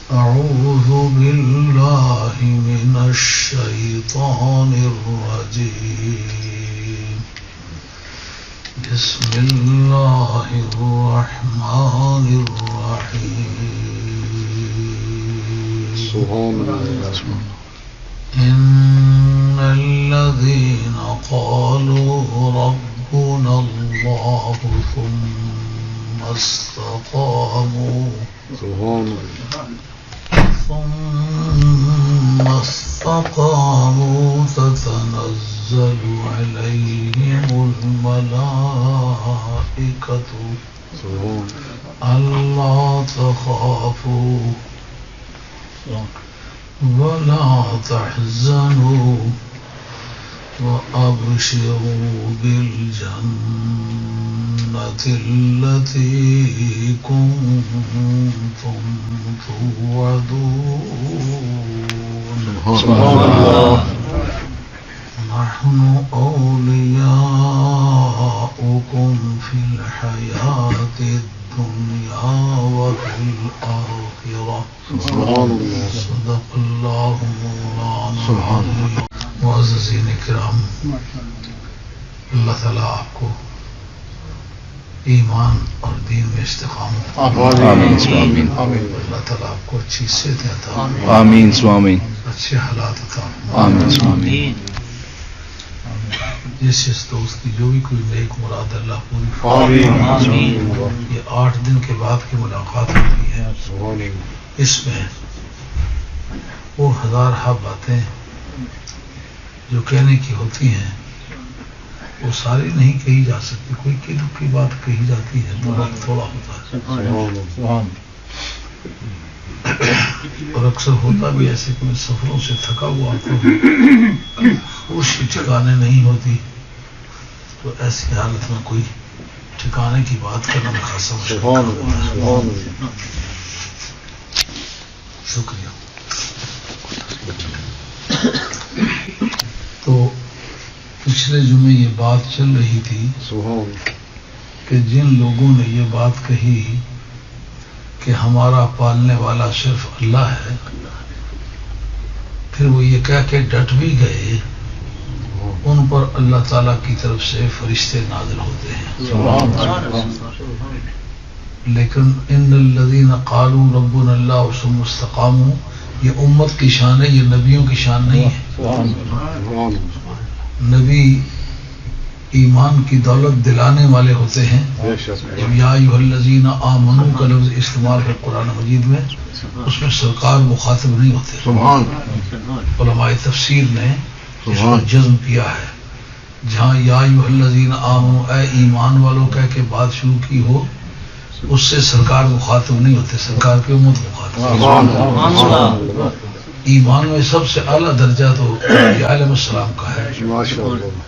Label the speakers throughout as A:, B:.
A: أعوذ بالله من الشيطان الرجيم بسم الله الرحمن الرحيم
B: سبحان الله.
A: إن الذين قالوا ربنا الله ثم استقاموا تتنزل عليهم الملائكة ألا تخافوا ولا تحزنوا وأبشروا بالجنة التي كنتم توعدون.
B: سبحان الله.
A: نحن أولياؤكم في الحياة الدنيا وفي الآخرة.
B: سبحان الله.
A: صدق الله مولانا.
B: سبحان الله.
A: معززین کرام، اللہ تعالیٰ آپ کو ایمان اور دین میں استقامت
B: آمین.
A: اللہ تعالیٰ آپ کو اچھی صحت عطا
B: آمین.
A: اچھے حالات عطا
B: آمین.
A: جس دوست کی جو بھی کوئی نیک مراد اللہ پوری
B: آمین.
A: یہ 8 دن کے بعد کی ملاقات ہوئی ہے، اس میں وہ ہزارہ باتیں جو کہنے کی ہوتی ہیں وہ ساری نہیں کہی جا سکتی، کوئی کی بات کہی جاتی ہے تو وقت تھوڑا ہوتا ہے، اور اکثر ہوتا بھی ایسے کہ میں سفروں سے تھکا ہوا آتا ہوں، ہوش کی ٹھکانے نہیں ہوتی، تو ایسی حالت میں کوئی ٹھکانے کی بات کرنا میں خاصا شکریہ. تو پچھلے جمعے یہ بات چل رہی تھی کہ جن لوگوں نے یہ بات کہی کہ ہمارا پالنے والا صرف اللہ ہے، پھر وہ یہ کہہ کے ڈٹ بھی گئے، ان پر اللہ تعالیٰ کی طرف سے فرشتے نازل ہوتے ہیں. لیکن ان الذین قالوا ربنا اللہ ثم استقاموا، یہ امت کی شان ہے، یہ نبیوں کی شان نہیں ہے. نبی ایمان کی دولت دلانے والے ہوتے ہیں. یا ایھا الذین آمنوا کا لفظ استعمال ہے قرآن مجید میں، اس میں سرکار مخاطب نہیں ہوتے. علماء تفسیر نے اس کو جزم کیا ہے. جہاں یا ایھا الذین آمنوا اے ایمان والوں کہہ کے بات شروع کی ہو، اس سے سرکار مخاطب نہیں ہوتے، سرکار کی امت مخاطب. ایمان میں سب سے اعلیٰ درجہ تو انبیاء علیہ السلام کا ہے،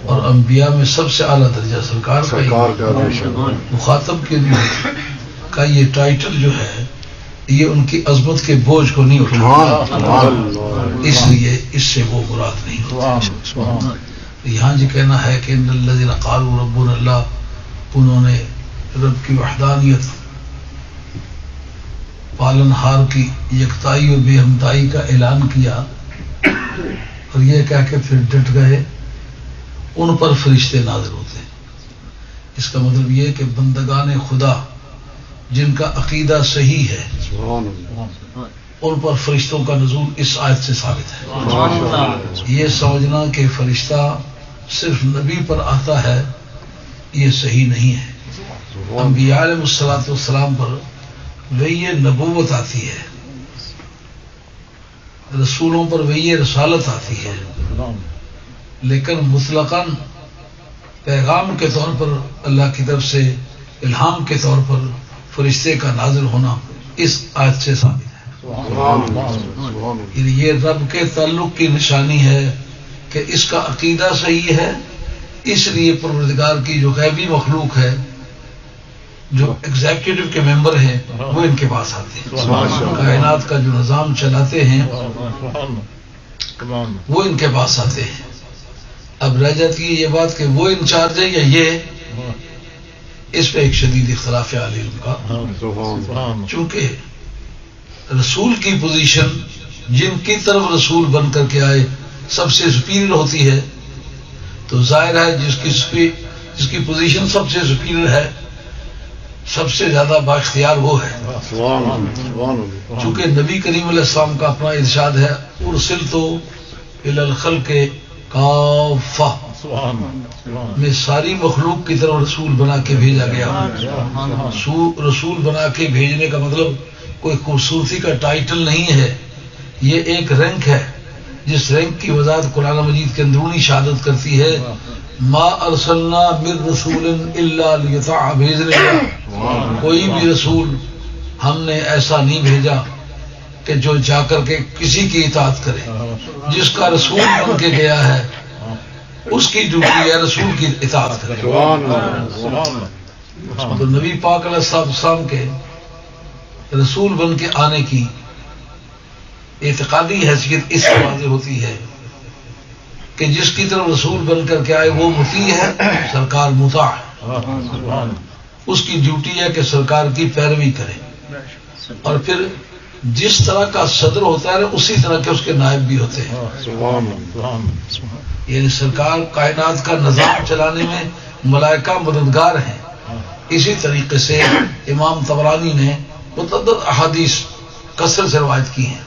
A: اور انبیاء میں سب سے اعلیٰ درجہ سرکار کا. مخاطب کے لیے کا یہ ٹائٹل جو ہے یہ ان کی عظمت کے بوجھ کو نہیں اٹھاتا، اس لیے اس سے وہ مراد نہیں ہوتا. یہاں یہ کہنا ہے کہ ان الذین قالوا ربنا اللہ، انہوں نے رب کی وحدانیت، پالنہار کی یکتائی و بے ہمتائی کا اعلان کیا، اور یہ کہہ کے پھر ڈٹ گئے، ان پر فرشتے نازل ہوتے ہیں. اس کا مطلب یہ کہ بندگان خدا جن کا عقیدہ صحیح ہے ان پر فرشتوں کا نزول اس آیت سے ثابت ہے. یہ سمجھنا کہ فرشتہ صرف نبی پر آتا ہے یہ صحیح نہیں ہے. انبیاء علیہ السلام پر وحی نبوت آتی ہے، رسولوں پر وحی رسالت آتی ہے، لیکن مطلقاً پیغام کے طور پر اللہ کی طرف سے الہام کے طور پر فرشتے کا نازل ہونا اس آیت سے ثابت ہے. یہ رب کے تعلق کی نشانی ہے کہ اس کا عقیدہ صحیح ہے، اس لیے پروردگار کی جو غیبی مخلوق ہے، جو ایگزیکٹو کے ممبر ہیں، وہ ان کے پاس آتے ہیں. کائنات کا جو نظام چلاتے ہیں وہ ان کے پاس آتے ہیں. اب رہ جاتی ہے یہ بات کہ وہ انچارج ہے یا یہ، اس پہ ایک شدید اختلاف علی علم کا، چونکہ رسول کی پوزیشن جن کی طرف رسول بن کر کے آئے سب سے سپیریئر ہوتی ہے، تو ظاہر ہے جس کی پوزیشن سب سے سپیریئر ہے، سب سے زیادہ بااختیار وہ ہے. چونکہ نبی کریم علیہ السلام کا اپنا ارشاد ہے، ارسلت الی الخلق کافہ، میں ساری مخلوق کی طرف رسول بنا کے بھیجا گیا. رسول بنا کے بھیجنے کا مطلب کوئی خوبصورتی کا ٹائٹل نہیں ہے، یہ ایک رینک ہے جس رینک کی وضاحت قرآن مجید کے اندرونی شہادت کرتی ہے. ما ارسلنا من رسول الا لیطاع باذن اللہ، کوئی بھی رسول ہم نے ایسا نہیں بھیجا کہ جو جا کر کے کسی کی اطاعت کرے. جس کا رسول بن کے گیا ہے اس کی ڈیوٹی ہے رسول کی اطاعت کرے. تو نبی پاک علیہ السلام کے رسول بن کے آنے کی اعتقادی حیثیت اس واضح ہوتی ہے کہ جس کی طرف رسول بن کر کے آئے وہ مطیع ہے، سرکار مطاع ہے. اس کی ڈیوٹی ہے کہ سرکار کی پیروی کرے، اور پھر جس طرح کا صدر ہوتا ہے اسی طرح کے اس کے نائب بھی ہوتے ہیں. یعنی سرکار کائنات کا نظام چلانے میں ملائکہ مددگار ہیں. اسی طریقے سے امام طبرانی نے متعدد احادیث کثرت سے روایت کی ہیں،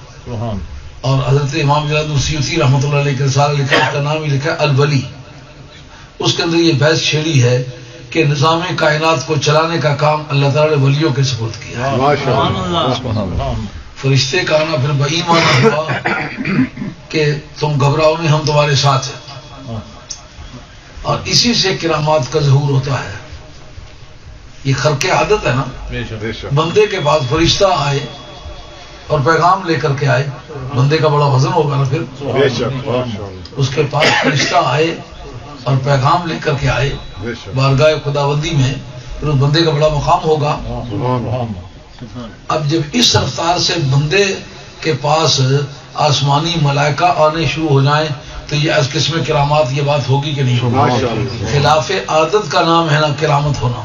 A: اور حضرت امام جلال السیوطی رحمۃ اللہ علیہ کے رسالہ لکھا، اس کا نام ہی لکھا ہے الولی. اس کے اندر یہ بحث چھیڑی ہے کہ نظام کائنات کو چلانے کا کام اللہ تعالیٰ نے ولیوں کے سپرد کیا ہے. فرشتے کا آنا پھر بایمان ہوا کہ تم گھبراؤ نہیں، ہم تمہارے ساتھ ہیں، اور اسی سے کرامات کا ظہور ہوتا ہے. یہ خرق عادت ہے نا، بندے کے پاس فرشتہ آئے اور پیغام لے کر کے آئے، بندے کا بڑا وزن ہوگا نا. پھر اس کے پاس فرشتہ آئے اور پیغام لے کر کے آئے بارگاہ خداوندی میں، پھر اس بندے کا بڑا مقام ہوگا. اب جب اس رفتار سے بندے کے پاس آسمانی ملائکہ آنے شروع ہو جائیں تو یہ اس قسم کرامات، یہ بات ہوگی کہ نہیں ہوگی؟ خلاف عادت کا نام ہے نا کرامت ہونا.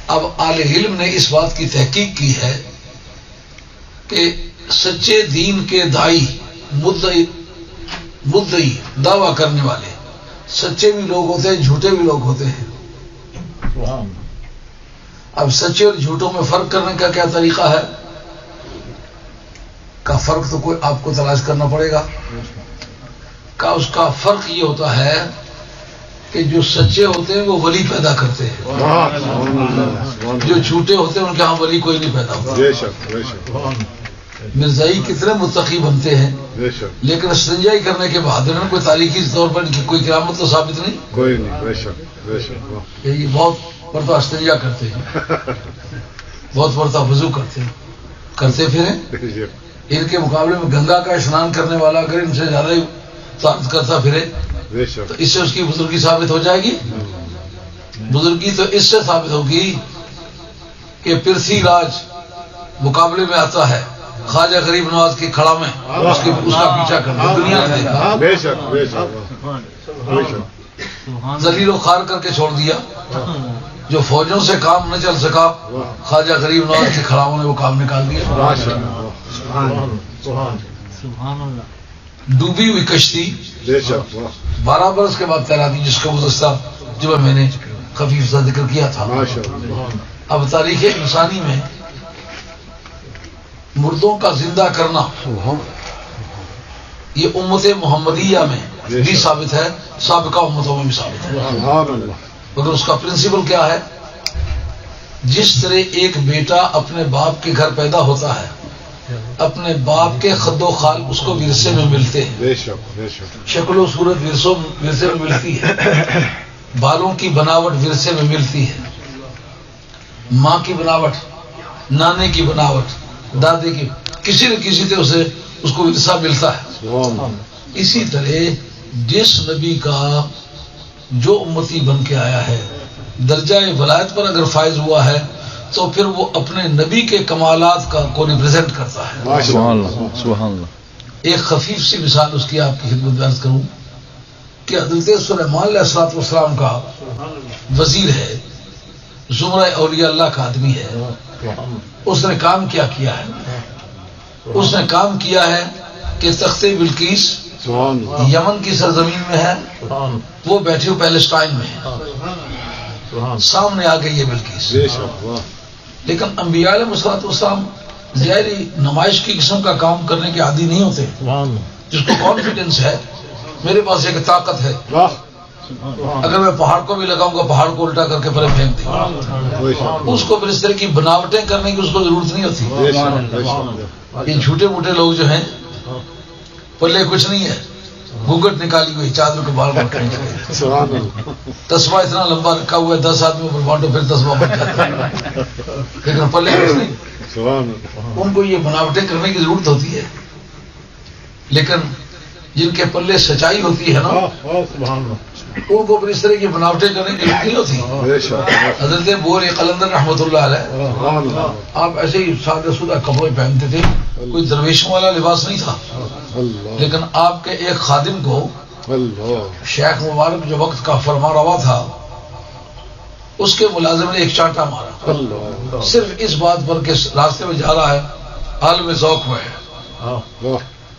A: اب اہل علم نے اس بات کی تحقیق کی ہے کہ سچے دین کے دائی، مدعی دعویٰ کرنے والے، سچے بھی لوگ ہوتے ہیں، جھوٹے بھی لوگ ہوتے ہیں. اب سچے اور جھوٹوں میں فرق کرنے کا کیا طریقہ ہے؟ کا فرق تو کوئی آپ کو تلاش کرنا پڑے گا. کا اس کا فرق یہ ہوتا ہے کہ جو سچے ہوتے ہیں وہ ولی پیدا کرتے ہیں، جو جھوٹے ہوتے ہیں ان کے ہاں ولی کوئی نہیں پیدا ہوتا. مرزائی کتنے متقی بنتے ہیں لیکن استنجائی کرنے کے بعد انہوں نے کوئی تاریخی طور پر کوئی کرامت تو ثابت نہیں. یہ بہت مرتبہ استنجا کرتے ہیں، بہت مرتبہ وضو کرتے پھریں. ان کے مقابلے میں گنگا کا اسنان کرنے والا اگر ان سے زیادہ ہی طاقت کرتا پھرے تو اس سے اس کی بزرگی ثابت ہو جائے گی. بزرگی تو اس سے ثابت ہوگی کہ پرتھی راج مقابلے میں آتا ہے خواجہ غریب نواز کی کھڑا میں، اس کا پیچھا کرتے دنیا نے دیکھا، ذلیل و خوار کر کے چھوڑ دیا. جو فوجوں سے کام نہ چل سکا خواجہ غریب نواز کی کھڑاؤں نے وہ کام نکال دیا. ڈوبی ہوئی کشتی 12 برس کے بعد تیراتی، جس کا گزشتہ جب میں نے خفیف سا ذکر کیا تھا. اب تاریخ انسانی میں مردوں کا زندہ کرنا یہ امت محمدیہ میں بھی ثابت ہے، سابقہ امتوں میں بھی ثابت ہے. مگر اس کا پرنسپل کیا ہے؟ جس طرح ایک بیٹا اپنے باپ کے گھر پیدا ہوتا ہے، اپنے باپ کے خد و خال اس کو ورثے میں ملتے ہیں، شکل و صورت ورثے میں ملتی ہے، بالوں کی بناوٹ ورثے میں ملتی ہے، ماں کی بناوٹ، نانے کی بناوٹ، دادے کی، کسی نہ کسی سے اسے اس کو ورثہ ملتا ہے. اسی طرح جس نبی کا جو امتی بن کے آیا ہے درجہ ولایت پر اگر فائز ہوا ہے تو پھر وہ اپنے نبی کے کمالات کو ریپرزینٹ کرتا ہے.
C: سبحان اللہ.
A: ایک خفیف سی مثال اس کی آپ کی خدمت میں عرض کروں کہ حضرت سلیمان علیہ السلام کا وزیر ہے، زمرہ اولیاء اللہ کا آدمی ہے. اس نے کام کیا ہے اس نے کام کیا ہے کہ تخت بلقیس یمن کی سرزمین میں ہے، وہ بیٹھے ہوئے پیلسٹائن میں ہے، سامنے آ گئی ہے بلقیس۔ لیکن انبیاء علیہ الصلوۃ والسلام ظاہری نمائش کی قسم کا کام کرنے کے عادی نہیں ہوتے، جس کو کانفیڈنس ہے میرے پاس ایک طاقت ہے، اگر میں پہاڑ کو بھی لگاؤں گا پہاڑ کو الٹا کر کے پرے پھینک دیں گا۔ اس کو پھر اس طرح کی بناوٹیں کرنے کی اس کو ضرورت نہیں ہوتی۔ یہ جھوٹے موٹے لوگ جو ہیں پلے کچھ نہیں ہے، گھونگھٹ نکالی ہوئی، چادر کے بال پر کھینچ گئے، تسبیح اتنا لمبا رکھا ہوا ہے 10 آدمیوں پر بانٹو پھر تسبیح بن جاتا ہے، لیکن پلے کچھ نہیں۔ ان کو یہ بناوٹیں کرنے کی ضرورت ہوتی ہے، لیکن جن کے پلے سچائی ہوتی ہے نا ان کو پھر اس طرح کی بناوٹیں کرنے کی ضرورت نہیں ہوتی۔ حضرت بور قلندر رحمۃ اللہ علیہ آپ ایسے ہی سادہ سودہ کپڑے پہنتے تھے، کوئی درویشوں والا لباس نہیں تھا، لیکن آپ کے ایک خادم کو شیخ مبارک جو وقت کا فرما روا تھا اس کے ملازم نے ایک چانٹا مارا، صرف اس بات پر کہ راستے میں جا رہا ہے، عالم ذوق میں ہے،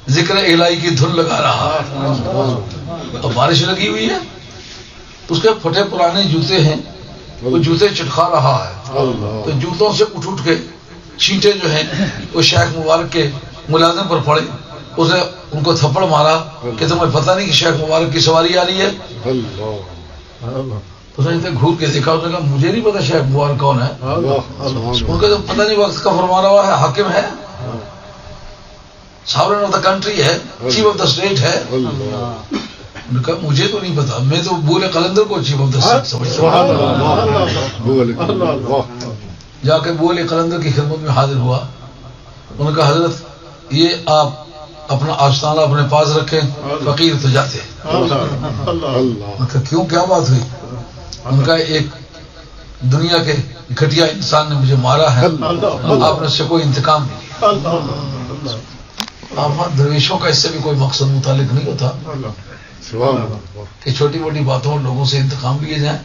A: ذکر الہی کی دھن لگا رہا ہے، اور بارش لگی ہوئی ہے، اس کے پھٹے پرانے جوتے ہیں، وہ جوتے چٹکا رہا ہے، تو جوتوں سے اٹھ کے چھینٹے جو ہیں وہ شیخ مبارک کے ملازم پر پڑے، اسے ان کو تھپڑ مارا کہ تمہیں پتہ نہیں کہ شیخ مبارک کی سواری آ رہی ہے؟ اس نے گھور کے دیکھا، اس نے کہا مجھے نہیں پتا شیخ مبارک کون ہے، ان کا تو پتہ نہیں وقت کا فرما روا ہے، حاکم ہے، ساورن آف دا کنٹری ہے، چیف آف دا اسٹیٹ ہے۔ انہوں نے کہا مجھے تو نہیں پتا، میں تو بول قلندر کو چیف آف دا اسٹیٹ سمجھتا ہوں۔ جا کے بول قلندر کی خدمت میں حاضر ہوا، انہوں نے کہا حضرت یہ آپ اپنا آستانہ اپنے پاس رکھیں، فقیر تو جاتے ہیں۔ انہوں نے کہا کیوں، کیا بات ہوئی؟ انہوں نے کہا ایک دنیا کے گھٹیا انسان نے مجھے مارا ہے، آپ نے اس سے کوئی انتقام نہیں لیا۔ درویشوں کا اس سے بھی کوئی مقصد متعلق نہیں ہوتا کہ چھوٹی موٹی باتوں لوگوں سے انتقام لیے جائیں،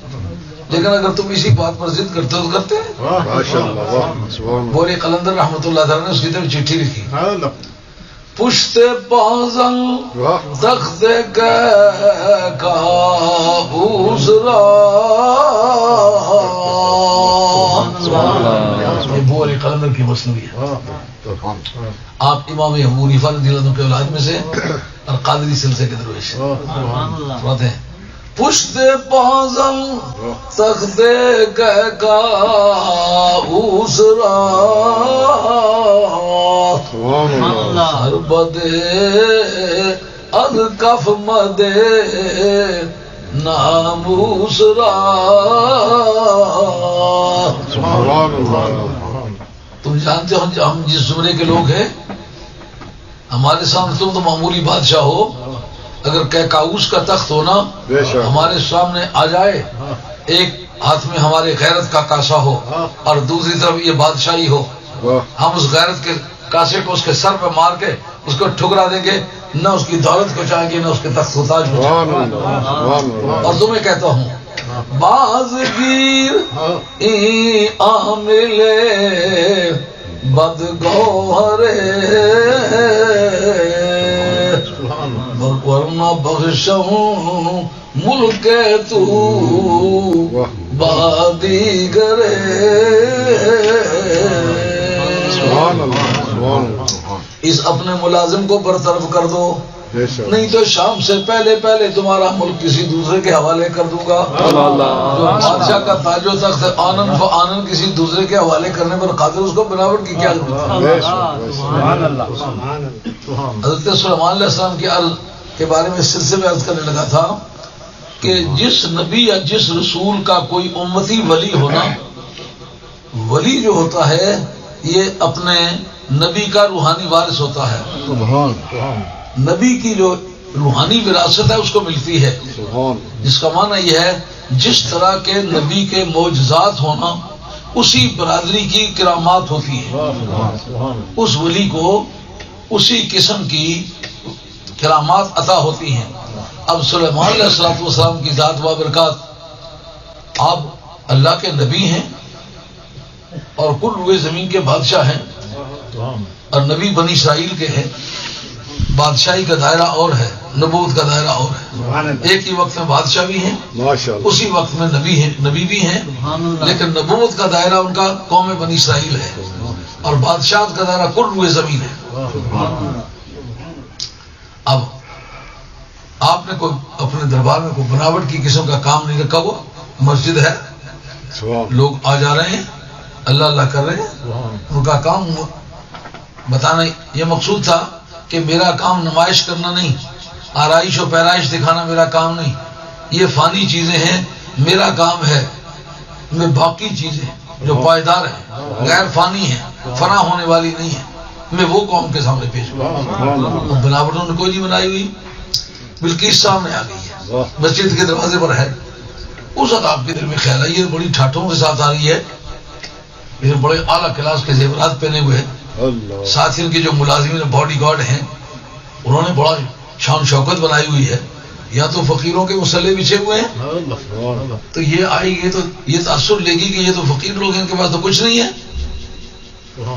A: لیکن اگر تم اسی بات پر ضد کرتے ہو تو کرتے ہیں۔ بورے قلندر رحمۃ اللہ تعالیٰ نے اس کی طرف چٹھی لکھی، پشت بازن تخت کا اوزرا، یہ بورے قلندر کی مصنوعی ہے۔ آپ امام ابو حنیفہ رضی اللہ عنہ کے اولاد میں سے اور قادری سلسلے کے درویش ہیں۔ پشت بازن تخت کا اوزرا، ہر بدے از کف مدے ناموسرا۔ تم جانتے ہو ہم جس زمرے کے لوگ ہیں، ہمارے سامنے تم تو معمولی بادشاہ ہو، اگر کاؤس کا تخت ہونا ہمارے سامنے آ جائے، ایک ہاتھ میں ہمارے غیرت کا کاسا ہو اور دوسری طرف یہ بادشاہی ہو، ہم اس غیرت کے کاسے کو اس کے سر پہ مار کے اس کو ٹھکرا دیں گے، نہ اس کی دولت کو چاہیں گے نہ اس کے تخت کو تاج کو چاہیں گے۔ اور تمہیں کہتا ہوں بازگیر عامل بدگوہرے، ورنہ بخشوں ملک تو بادیگرے۔ اس اپنے ملازم کو برطرف کر دو، نہیں تو شام سے پہلے پہلے تمہارا ملک کسی دوسرے کے حوالے کر دوں گا۔ جو بادشاہ کا تاج و تخت آنن فآنن کسی دوسرے کے حوالے کرنے پر قادر، اس کو بناوٹ کی کیا ضرورت ہے؟ حضرت سلیمان علیہ السلام کی عرض کے بارے میں سلسلے میں عرض کرنے لگا تھا کہ جس نبی یا جس رسول کا کوئی امتی ولی ہونا، ولی جو ہوتا ہے یہ اپنے نبی کا روحانی وارث ہوتا ہے، نبی کی جو روحانی وراثت ہے اس کو ملتی ہے، جس کا معنی یہ ہے جس طرح کے نبی کے معجزات ہونا اسی برادری کی کرامات ہوتی ہے، اس ولی کو اسی قسم کی کرامات عطا ہوتی ہیں۔ اب سلیمان علیہ السلام کی ذات و برکات، آپ اللہ کے نبی ہیں اور کل روئے زمین کے بادشاہ ہیں، اور نبی بنی اسرائیل کے ہیں، بادشاہی کا دائرہ اور ہے، نبوت کا دائرہ اور ہے۔ ایک ہی وقت میں بادشاہ بھی ہیں، اسی وقت میں نبی بھی ہیں، لیکن نبوت کا دائرہ ان کا قوم بنی اسرائیل ہے اور بادشاہت کا دائرہ کل روئے زمین ہے۔ اب آپ نے کوئی اپنے دربار میں کوئی بناوٹ کی قسم کا کام نہیں رکھا ہوا، مسجد ہے، لوگ آ جا رہے ہیں، اللہ اللہ کر رہے ہیں، ان کا کام بتانا یہ مقصود تھا کہ میرا کام نمائش کرنا نہیں، آرائش و پیرائش دکھانا میرا کام نہیں، یہ فانی چیزیں ہیں، میرا کام ہے میں باقی چیزیں جو پائیدار ہیں، غیر فانی ہیں، فنا ہونے والی نہیں ہیں، میں وہ قوم کے سامنے پیش کروں۔ بناوٹ انہوں نے کوئی نہیں بنائی ہوئی، بلکیس سامنے آ گئی ہے، مسجد کے دروازے پر ہے۔ اس وقت آپ کے دل میں خیال ہے یہ بڑی ٹھاٹھوں کے ساتھ آ رہی ہے، یہ بڑے اعلیٰ کلاس کے زیورات پہنے ہوئے ہیں، ساتھ ان کے جو ملازمین باڈی گارڈ ہیں انہوں نے بڑا شان شوکت بنائی ہوئی ہے، یا تو فقیروں کے مسلح بچھے ہوئے ہیں، تو یہ آئے گی تو یہ تاثر لے گی کہ یہ تو فقیر لوگ ہیں، ان کے پاس تو کچھ نہیں ہے۔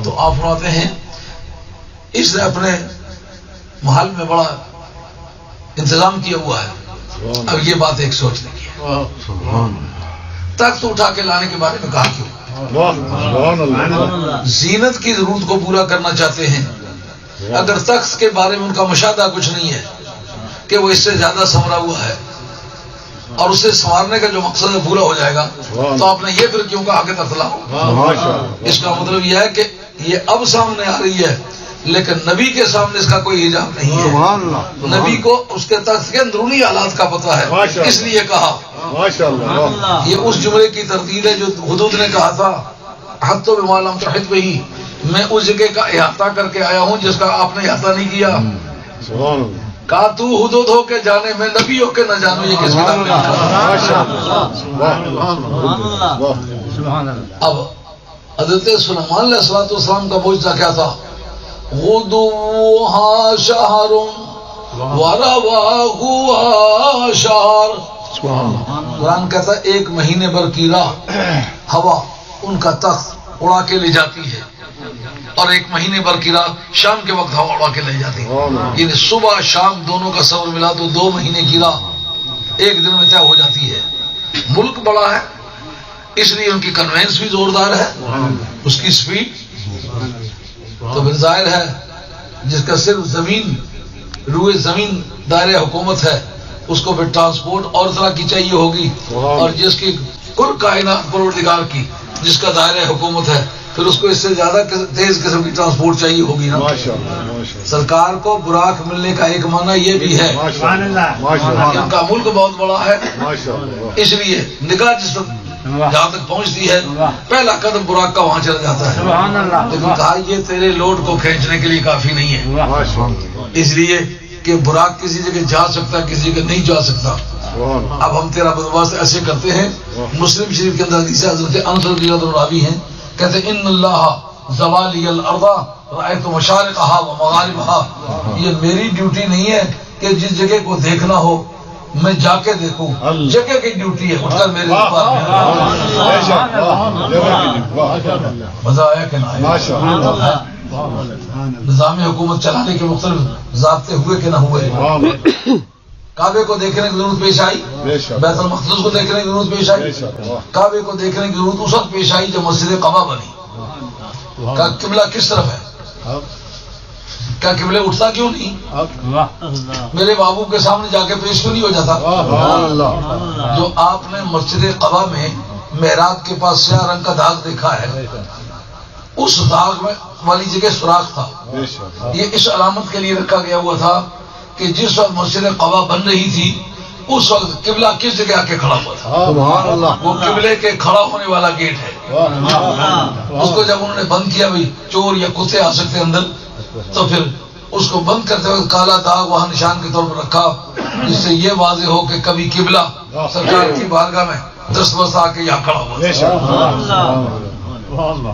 A: تو آپ فرماتے ہیں اس نے اپنے محل میں بڑا انتظام کیا ہوا ہے۔ اب یہ بات ایک سوچنے کی ہے، تخت اٹھا کے لانے کے بارے میں کہا کیوں؟ زینت کی ضرورت کو پورا کرنا چاہتے ہیں، اگر تخت کے بارے میں ان کا مشاہدہ کچھ نہیں ہے کہ وہ اس سے زیادہ سنورا ہوا ہے اور اسے سنوارنے کا جو مقصد ہے پورا ہو جائے گا، تو آپ نے یہ پھر کیوں کہا کہ تخت لاؤ؟ اس کا مطلب یہ ہے کہ یہ اب سامنے آ رہی ہے لیکن نبی کے سامنے اس کا کوئی حجاب نہیں ہے، نبی کو اس کے تخت کے اندرونی حالات کا پتہ ہے، اس لیے کہا۔ یہ اس جملے کی تردید ہے جو حدود نے کہا تھا حد تو بما لم تحط بہ، میں اس جگہ کا احاطہ کر کے آیا ہوں جس کا آپ نے احاطہ نہیں کیا۔ کہا تو حدود ہو کے جانے میں نبی ہو کے نہ جانو، یہ کس کتاب میں لکھا ہے؟ اب حضرت سلیمان علیہ السلام کا معجزہ کیا تھا؟ غدوها شہر ورواحها شہر، قرآن کہتا ہے ایک مہینے بھر کی راہ ہوا ان کا تخت اڑا کے لے جاتی ہے، اور ایک مہینے بھر کی رات شام کے وقت ہوا اڑا کے لے جاتی ہے، یعنی صبح شام دونوں کا سفر ملا تو 2 مہینے کی راہ ایک دن میں طے ہو جاتی ہے۔ ملک بڑا ہے اس لیے ان کی کنوینس بھی زوردار ہے، اس کی سپیڈ تو پھر ظاہر ہے جس کا صرف زمین روئے زمین دائرہ حکومت ہے اس کو پھر ٹرانسپورٹ اور طرح کی چاہیے ہوگی، اور جس کی کل کائنات پروردگار کی جس کا دائرہ حکومت ہے پھر اس کو اس سے زیادہ تیز قسم کی ٹرانسپورٹ چاہیے ہوگی نا۔ سرکار کو براق ملنے کا ایک معنی یہ بھی ہے کہ ان کا ملک بہت بڑا ہے، اس لیے نگاہ جس جہاں تک پہنچتی ہے پہلا قدم براق کا وہاں چلا جاتا ہے، لیکن کہا یہ تیرے لوڈ کو کھینچنے کے لیے کافی نہیں ہے، اس لیے کہ براق کسی جگہ جا سکتا کسی جگہ نہیں جا سکتا۔ اب ہم تیرا بندوبست ایسے کرتے ہیں، مسلم شریف کے اندر حدیث حضرت انس رضی اللہ عنہ راوی ہیں، کہتے ہیں ان اللہ زوالی الارض رأیت مشارقها ومغاربها، یہ میری ڈیوٹی نہیں ہے کہ جس جگہ کو دیکھنا ہو میں جا کے دیکھوں، جگہ کی ڈیوٹی ہے اٹھ کر میرے اوپر۔ مزہ آیا کہ نہ آیا؟ نظام حکومت چلانے کے مختلف ضابطے ہوئے کہ نہ ہوئے؟ کعبے کو دیکھنے کی ضرورت پیش آئی، بیت المقدس کو دیکھنے کی ضرورت پیش آئی، کعبے کو دیکھنے کی ضرورت اس وقت پیش آئی جب مسجد قبا بنی۔ کا قبلہ کس طرف ہے؟ کیا قبلے اٹھتا کیوں نہیں؟ میرے بابو کے سامنے جا کے پیش کیوں نہیں ہو جاتا؟ جو آپ نے مسجد قبا میں محراب کے پاس سیاہ رنگ کا داغ دیکھا ہے، اس داغ میں والی جگہ سوراخ تھا، یہ اس علامت کے لیے رکھا گیا ہوا تھا کہ جس وقت مسجد قبا بن رہی تھی اس وقت قبلہ کس جگہ آ کے کھڑا ہوا تھا، وہ قبلے کے کھڑا ہونے والا گیٹ ہے۔ اس کو جب انہوں نے بند کیا بھائی چور یا کتے آ سکتے اندر، تو پھر اس کو بند کرتے وقت کالا داغ وہاں نشان کے طور پر رکھا، جس سے یہ واضح ہو کہ کبھی قبلہ سرکار کی بارگاہ میں دستبرس آ کے یہاں کھڑا ہوا۔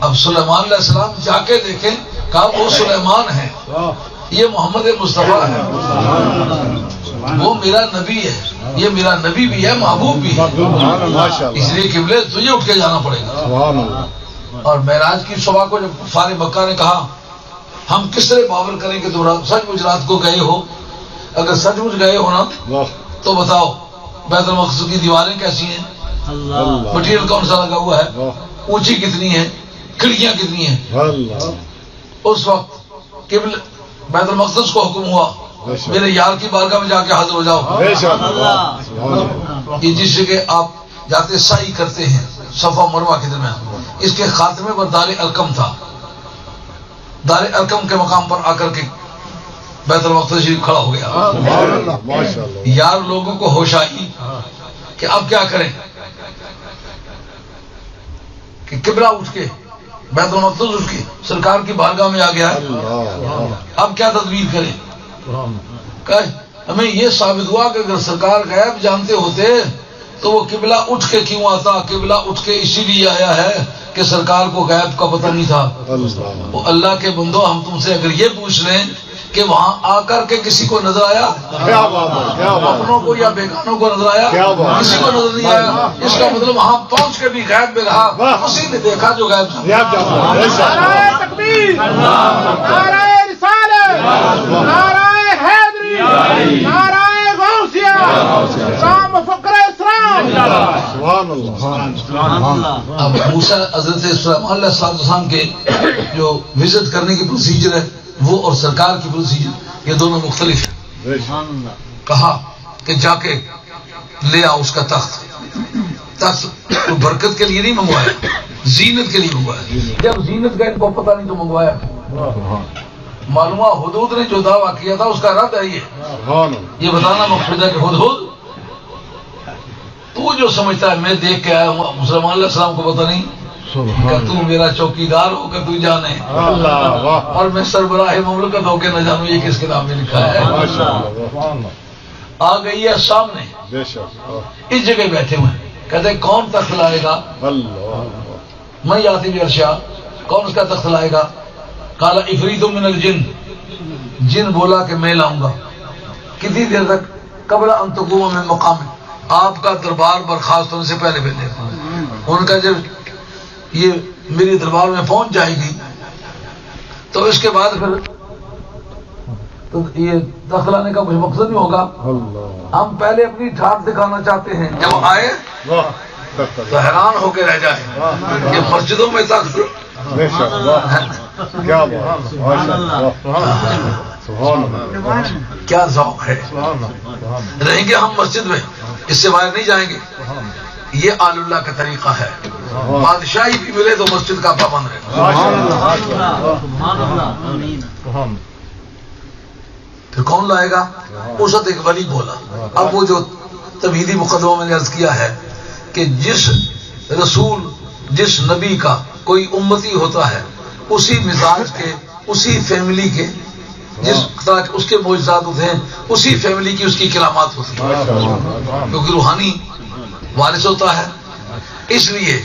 A: اب سلیمان علیہ السلام جا کے دیکھیں، کہا وہ سلیمان ہے، یہ محمد مصطفیٰ ہے، وہ میرا نبی ہے، یہ میرا نبی بھی ہے محبوب بھی ہے، اس لیے قبلے تجھے اٹھ کے جانا پڑے گا۔ اور معراج کی صبح کو جب کفار مکہ نے کہا ہم کس طرح باور کریں کہ تم سچ مچ رات کو گئے ہو؟ اگر سچ مچ گئے ہو نا تو بتاؤ بیت المقدس کی دیواریں کیسی ہیں، مٹیریل کون سا لگا ہوا ہے، اونچی کتنی ہے، کھڑکیاں کتنی ہیں۔ اس وقت بیت المقدس کو حکم ہوا میرے یار کی بارگاہ میں جا کے حاضر ہو جاؤ۔ یہ جس جگہ آپ جاتے سعی کرتے ہیں صفا مروہ کے درمیان، اس کے خاتمے پر دار ارقم تھا، دار ارقم کے مقام پر آ کر کے بیت المقدس شریف کھڑا ہو گیا۔ یار لوگوں کو ہوش آئی کہ اب کیا کریں، کہ قبلہ اٹھ کے بیت المقدس اٹھ کے سرکار کی بارگاہ میں آ گیا، اب کیا تدبیر کریں؟ کہ ہمیں یہ ثابت ہوا کہ اگر سرکار غیب جانتے ہوتے تو وہ قبلہ اٹھ کے کیوں آتا؟ قبلہ اٹھ کے اسی لیے آیا ہے کہ سرکار کو غیب کا پتہ نہیں تھا۔ وہ اللہ کے بندو، ہم تم سے اگر یہ پوچھ لیں کہ وہاں آ کر کے کسی کو نظر آیا، اپنوں کو یا بیگانوں کو نظر آیا؟ کسی کو نظر نہیں آیا۔ اس کا مطلب وہاں پہنچ کے بھی غیب میں رہا، اسی نے دیکھا جو غیب تھا۔
C: نعرہ تکبیر، نعرہ رسالت، نعرہ حیدری، نعرہ غوثیہ، شام فقر اسلام۔
A: اب موسیٰ حضرت سلیمان علیہ السلام کے جو وزٹ کرنے کی پروسیجر ہے وہ اور سرکار کی پروسیجر یہ دونوں مختلف ہیں۔ کہا کہ جا کے لے آؤ اس کا تخت برکت کے لیے نہیں منگوایا، زینت کے لیے منگوایا۔ جب زینت کا ان کو پتہ نہیں تو منگوایا۔ معلومہ حدود نے جو دعویٰ کیا تھا اس کا رد ہے یہ بتانا مقصود ہے کہ حدود تو جو سمجھتا ہے میں دیکھ کے آیا ہوں، سلیمان علیہ السلام کو پتہ نہیں کہ تو میرا چوکیدار ہو کہ تو جانے اور میں سربراہ مملکت ہو کے نہ جانوں یہ کس کتاب میں لکھا ہے۔ آ گئی ہے سامنے، اس جگہ بیٹھے ہوئے ہیں، کہتے ہیں کون تخت لائے گا؟ میں یاتی بھی ارشا، کون اس کا تخت لائے گا؟ قال عفریت من الجن، جن بولا کہ میں لاؤں گا۔ کتنی دیر تک؟ قبل ان تقوم من مقام، آپ کا دربار برخاست ہونے سے پہلے پہلے۔ ان کا جب یہ میری دربار میں پہنچ جائے گی تو اس کے بعد پھر تو یہ تخت لانے کا کچھ مقصد نہیں ہوگا۔ ہم پہلے اپنی ٹھاٹ دکھانا چاہتے ہیں، جب آئے تو حیران ہو کے رہ جائے کہ مسجدوں میں تخت کیا ذوق ہے۔ رہیں گے ہم مسجد میں، اس سے باہر نہیں جائیں گے۔ یہ آل اللہ کا طریقہ ہے۔ بادشاہی بھی ملے تو مسجد کا پابند ہے۔ پھر کون لائے گا؟ اس وقت ایک ولی بولا۔ اب وہ جو تمہیدی مقدمہ میں نے عرض کیا ہے کہ جس رسول جس نبی کا کوئی امتی ہوتا ہے اسی مزاج کے، اسی فیملی کے، جس طرح اس کے معجزات ہوتے ہیں اسی فیملی کی اس کی کرامات ہوتی ہیں، کیونکہ روحانی وارث ہوتا ہے، اس لیے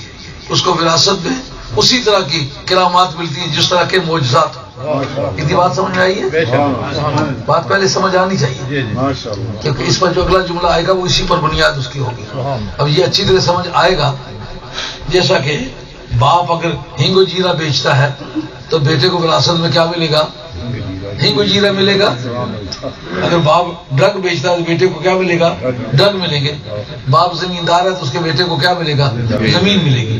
A: اس کو وراثت میں اسی طرح کی کرامات ملتی ہیں جس طرح کے معجزات۔ اتنی بات سمجھ میں آئی ہے؟ بات پہلے سمجھ آنی چاہیے، کیونکہ اس پر جو اگلا جملہ آئے گا وہ اسی پر بنیاد اس کی ہوگی۔ اب یہ اچھی طرح سمجھ آئے گا، جیسا کہ باپ اگر ہینگ و جیرا بیچتا ہے تو بیٹے کو وراثت میں کیا ملے گا؟ ہینگ و جیرا ملے گا۔ اگر باپ ڈرگ بیچتا ہے تو بیٹے کو کیا ملے گا؟ ڈرگ ملیں گے۔ باپ زمیندار ہے تو اس کے بیٹے کو کیا ملے گا؟ زمین ملے گی۔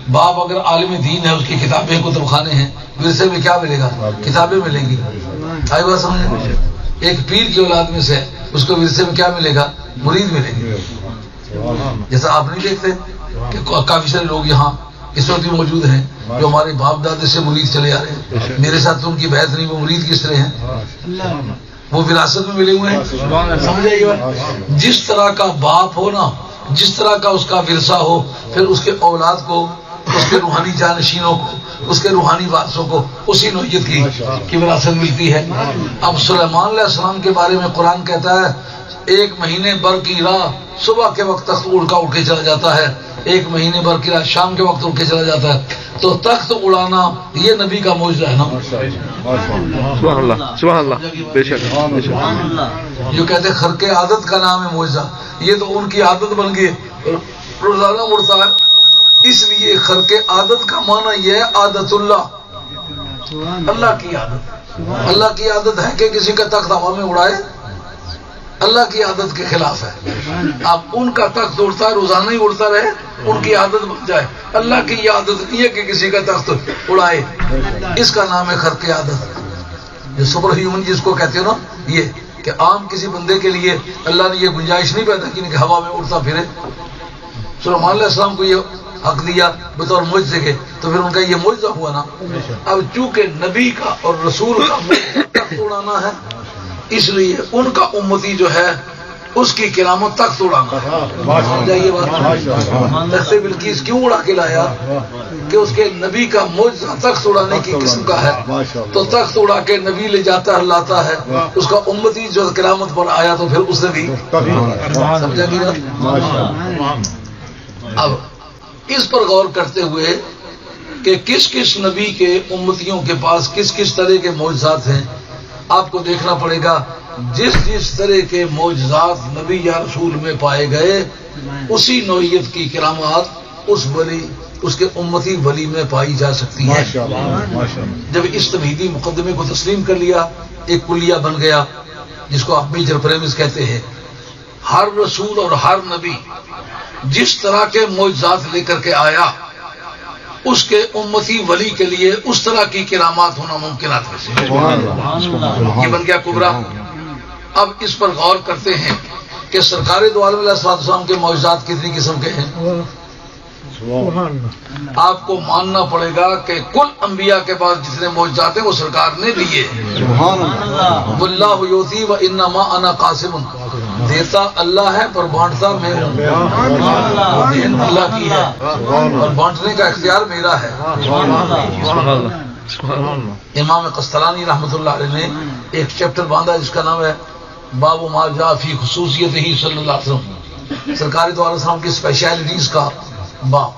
A: باپ اگر عالم دین ہے، اس کی کتابیں کتب خانے ہیں، ورثے میں کیا ملے گا؟ کتابیں ملیں گی۔ آئی بات سمجھ؟ ایک پیر کی اولاد میں سے اس کو ورثے میں کیا ملے گا؟ مرید ملے گی۔ جیسا آپ نہیں دیکھتے کہ کافی سارے لوگ یہاں اس وقت بھی موجود ہیں جو ہمارے باپ دادے سے مرید چلے آ رہے ہیں، میرے ساتھ ان کی بیعت نہیں، وہ مرید کس طرح ہیں؟ وہ وراثت میں ملے ہوئے ہیں۔ سمجھ آئیے بات؟ جس طرح کا باپ ہو نا، جس طرح کا اس کا ورثہ ہو، پھر اس کے اولاد کو، اس کے روحانی جانشینوں کو، اس کے روحانی وارثوں کو اسی نوعیت کی وراثت ملتی ہے۔ اب سلیمان علیہ السلام کے بارے میں قرآن کہتا ہے 1 مہینے بھر کی راہ صبح کے وقت تخت اڑ کے چلا جاتا ہے، 1 مہینے بھر کی راہ شام کے وقت اڑ کے چلا جاتا ہے۔ تو تخت اڑانا یہ نبی کا معجزہ ہے نا۔
D: سبحان اللہ، سبحان اللہ، بے شک۔
A: جو کہتے ہیں خرق عادت کا نام ہے معجزہ، یہ تو ان کی عادت بن گئی، روزانہ اڑتا ہے۔ اس لیے خرق عادت کا معنی یہ ہے عادت اللہ، اللہ کی عادت، اللہ کی عادت ہے کہ کسی کا تخت ہوا میں اڑائے، اللہ کی عادت کے خلاف ہے. اب ان کا تخت اڑتا ہے، روزانہ ہی اڑتا رہے، ان کی عادت بن جائے. اللہ کی یہ عادت نہیں ہے کہ کسی کا تخت اڑائے. اس کا نام ہے خرق عادت. جو سپر ہیومن جس کو کہتے ہو نا، یہ کہ عام کسی بندے کے لیے اللہ نے یہ گنجائش نہیں پیدا کی کہ ہوا میں اڑتا پھرے. سلیمان علیہ السلام کو یہ حق دیا بطور معجزے کے، تو پھر ان کا یہ معجزہ ہوا نا. اب چونکہ نبی کا اور رسول کا تخت اڑانا ہے، اس لیے ان کا امتی جو ہے اس کی کرامت تخت اڑانا ہے. جائیے بات، تخت بلقیس کیوں اڑا کے لایا؟ کہ اس کے نبی کا معجزہ تخت اڑانے کی قسم کا ہے، تو تخت اڑا کے نبی لے جاتا ہے، لاتا ہے. اس کا امتی جو کرامت پر آیا تو پھر اس نے بھی سمجھا گیا. اب اس پر غور کرتے ہوئے کہ کس کس نبی کے امتیوں کے پاس کس کس طرح کے معجزات ہیں، آپ کو دیکھنا پڑے گا. جس جس طرح کے معجزات نبی یا رسول میں پائے گئے، اسی نوعیت کی کرامات اس ولی، اس کے امتی ولی میں پائی جا سکتی ہیں. جب اس تمہیدی مقدمے کو تسلیم کر لیا، ایک کلیہ بن گیا جس کو آپ میجر پریمس کہتے ہیں. ہر رسول اور ہر نبی جس طرح کے معجزات لے کر کے آیا، اس کے امتی ولی کے لیے اس طرح کی کرامات ہونا ممکنات میں سے یہ بن گیا کبرا. اب اس پر غور کرتے ہیں کہ سرکار دو عالم علیہ السلام کے معجزات کتنی قسم کے ہیں. آپ کو ماننا پڑے گا کہ کل انبیاء کے پاس جتنے معجزات ہیں وہ سرکار نے دیے. واللہ یؤتی و انما انا قاسم، دیتا اللہ ہے پر بانٹتا میں ہوں. دین اللہ کی ہے اور بانٹنے کا اختیار میرا ہے. امام قسطلانی رحمۃ اللہ علیہ نے ایک چیپٹر باندھا جس کا نام ہے باب ما جاء فی خصوصیت ہی صلی اللہ علیہ وسلم. سرکار دو علیہ وسلم کی اسپیشلٹیز کا باب،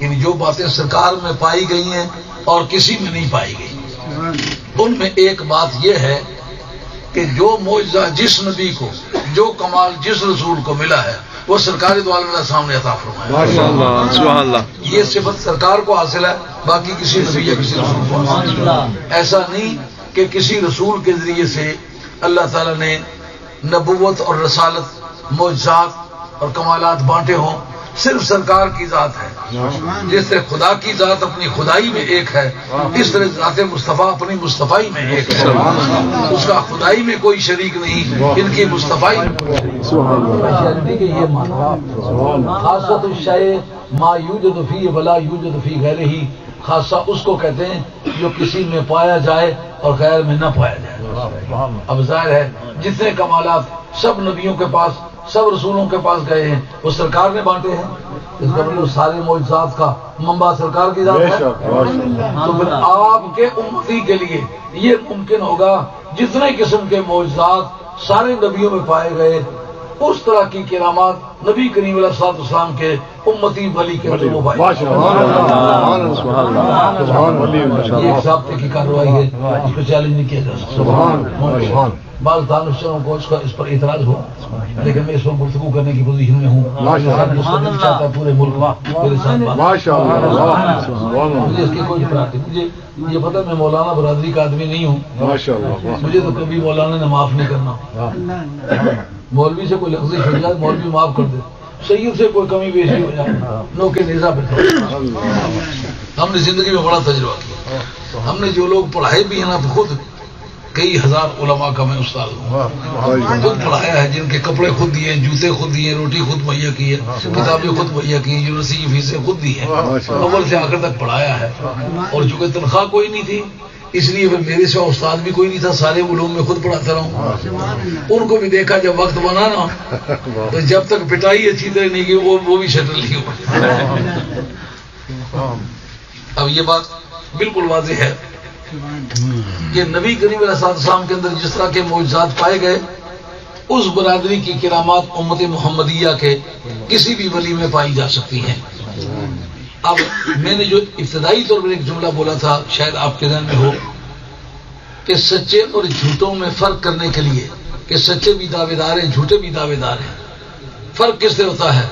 A: یعنی جو باتیں سرکار میں پائی گئی ہیں اور کسی میں نہیں پائی گئی. ان میں ایک بات یہ ہے کہ جو معجزہ جس نبی کو، جو کمال جس رسول کو ملا ہے، وہ سرکار دو عالم علیہ السلام نے عطا فرمایا. سبحان اللہ. یہ صفت سرکار کو حاصل ہے، باقی کسی نبی یا کسی رسول کو حاصل ہے. ایسا نہیں کہ کسی رسول کے ذریعے سے اللہ تعالیٰ نے نبوت اور رسالت، معجزات اور کمالات بانٹے ہوں. صرف سرکار کی ذات ہے. جس طرح خدا کی ذات اپنی خدائی میں ایک ہے، اس طرح ذات مصطفیٰ اپنی مصطفائی میں ایک ہے. اس کا خدائی میں کوئی شریک نہیں، ان کی مصطفیٰ کے یہ معنی خاصۃ الشیء ما یوجد فی ولا یوجد فی غیرہ. خاصہ اس کو کہتے ہیں جو کسی میں پایا جائے اور غیر میں نہ پایا جائے. اب ظاہر ہے جتنے کمالات سب نبیوں کے پاس، سب رسولوں کے پاس گئے ہیں، وہ سرکار نے بانٹے ہیں. اس کا مطلب سارے معجزات کا منبع سرکار کی ذات ہے. تو پھر آپ کے امتی کے لیے یہ ممکن ہوگا جتنے قسم کے معجزات سارے نبیوں میں پائے گئے، اس طرح کی کرامات نبی کریم علیہ السلام کے امتی ولی کے اندر وہ پائے. یہ ایک ضابطے کی کارروائی ہے، اس کو چیلنج نہیں کیا جا سکتا. بعض دانشوروں کو اس پر اعتراض ہو، لیکن میں اس پر گفتگو کرنے کی پوزیشن میں ہوں. چاہتا ہے پورے ملک میرے ساتھ مجھے اس کی کوئی اعتراض نہیں. مجھے یہ پتہ میں مولانا برادری کا آدمی نہیں ہوں. مجھے تو کبھی مولانا نے معاف نہیں کرنا. مولوی سے کوئی لفظ ہو جائے مولوی معاف کر دے، سید سے کوئی کمی بیشی ہو جائے نو کے نیزہ پہ. ہم نے زندگی میں بڑا تجربہ کیا. ہم نے جو لوگ پڑھائے بھی ہیں نا، خود کئی ہزار علماء کا میں استاد ہوں. خود پڑھایا ہے، جن کے کپڑے خود دیے، جوتے خود دیے، روٹی خود مہیا کی ہے، کتابیں خود مہیا کی ہیں، یونیورسٹی کی فیسیں خود دی ہیں، اول سے آخر تک پڑھایا ہے. اور چونکہ تنخواہ کوئی نہیں تھی، اس لیے پھر میرے سوا استاد بھی کوئی نہیں تھا. سارے علوم میں خود پڑھاتا رہا ہوں. ان کو بھی دیکھا جب وقت بنا نا، تو جب تک پٹائی اچھی طرح نہیں کی وہ بھی شٹل نہیں ہو. اب یہ بات بالکل واضح ہے کہ نبی کریم علیہ السلام کے اندر جس طرح کے معجزات پائے گئے، اس برادری کی کرامات امت محمدیہ کے کسی بھی ولی میں پائی جا سکتی ہیں. اب میں نے جو ابتدائی طور پر ایک جملہ بولا تھا، شاید آپ کے ذہن میں ہو، کہ سچے اور جھوٹوں میں فرق کرنے کے لیے کہ سچے بھی دعوے دار ہیں، جھوٹے بھی دعوے دار ہیں. فرق کس سے ہوتا ہے